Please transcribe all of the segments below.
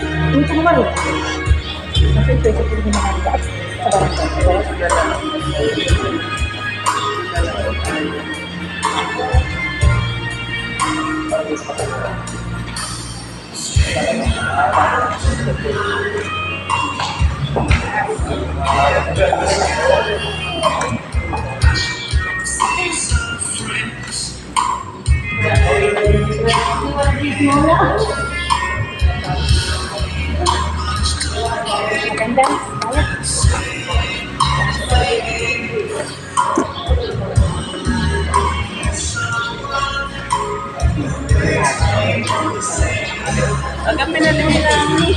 Hindi ko naman. Kasi pwede ko rin naman sa ganda. Agad pinalimutan ni.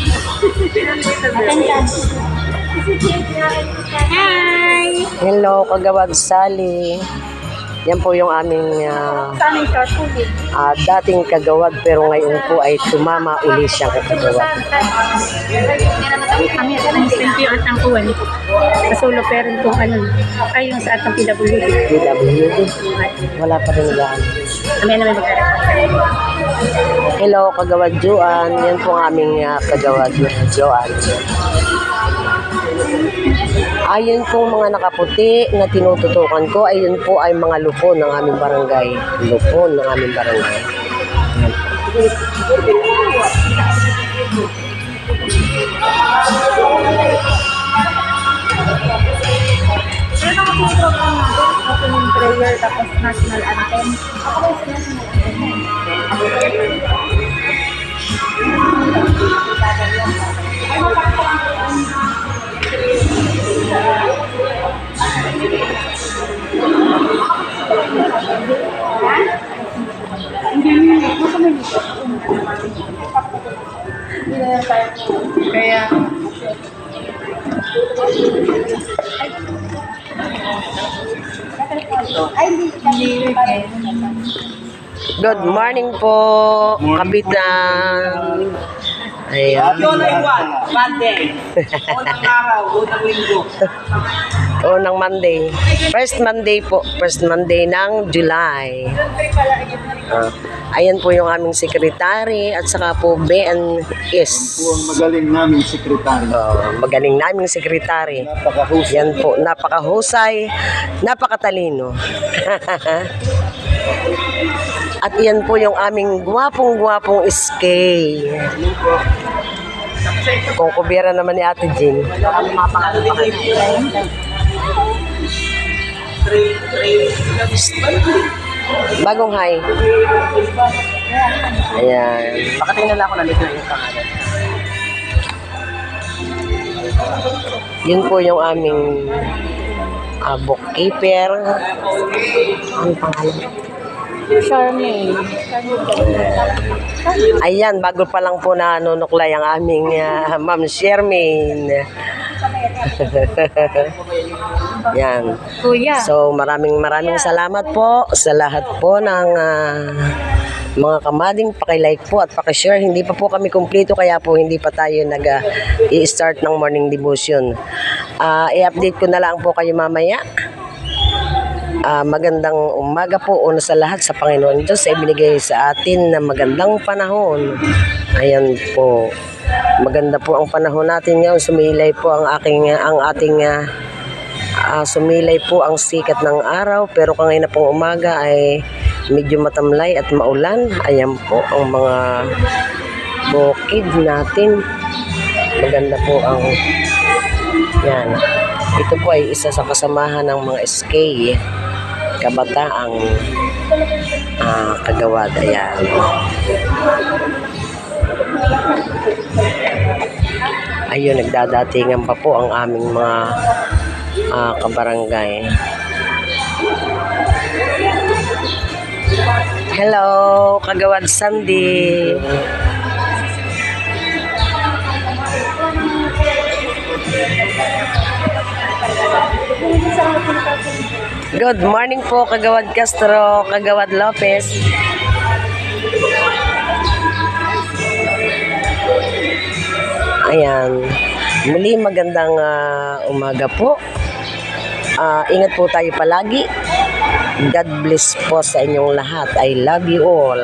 Hi! Hello, Kagawad Sally. Yan po yung aming Sanay carpooling. dating kagawad pero ngayon po ay tumama uli siyang kagawad. Kami ang sentyo at ang kuwan. Kasulo pero kung ano, ay yung sa atang PWD. PWD. Wala pa rin yan. Kami naman mag-arap. Hello, Kagawad Joan. Yan po ang aming kagawad Joan. Ayun pong mga nakaputi na tinututukan ko, ayun po ay mga lupon ng aming barangay. Lupon ng aming barangay. Pero nakapag-program natin, opening prayer, tapos national anthem. Ako is national Kaya, Good morning po, Kapitan. Ayan. yun ay Monday. Unang araw, unang linggo. Unang Monday. First Monday po. First Monday ng July. Ayan po yung aming sekretary at saka po BNS. Po ang magaling naming sekretary. Magaling naming sekretary. Napakahusay. Yan po, napakahusay, napakatalino. At yan po yung aming gwapong-gwapong skay. Kung kubira naman ni Ate Jean. Bagong high. Ayan. Pakatingnan lang ako nandito yung pangalan. Yun po yung aming bookkeeper. Ano pangalan? Charmaine. Ayan, bago pa lang po nanunuklay ang aming Ma'am Shermaine. Yan. Kuya. So, maraming salamat po sa lahat po ng mga kamading. Paki-like po at paki-share. Hindi pa po kami kumpleto kaya po hindi pa tayo nag-i-start ng morning devotion. I-update ko na lang po kayo mamaya. Magandang umaga po una sa lahat sa Panginoon Diyos ay binigay sa atin na magandang panahon. Ayan po. Maganda po ang panahon natin ngayon. Sumilay po ang ating sumilay po ang sikat ng araw pero kanina pong umaga ay medyo matamlay at maulan. Ayan po ang mga bukid natin. Maganda po ang yan. Ito po ay isa sa kasamahan ng mga SK kabataang kagawad. Ayan. Ayun, nagdadatingan pa po ang aming mga kabarangay. Hello, Kagawad Sandy. Good morning po, Kagawad Castro, Kagawad Lopez. Ayan. Muli magandang umaga po. Ingat po tayo palagi. God bless po sa inyong lahat. I love you all.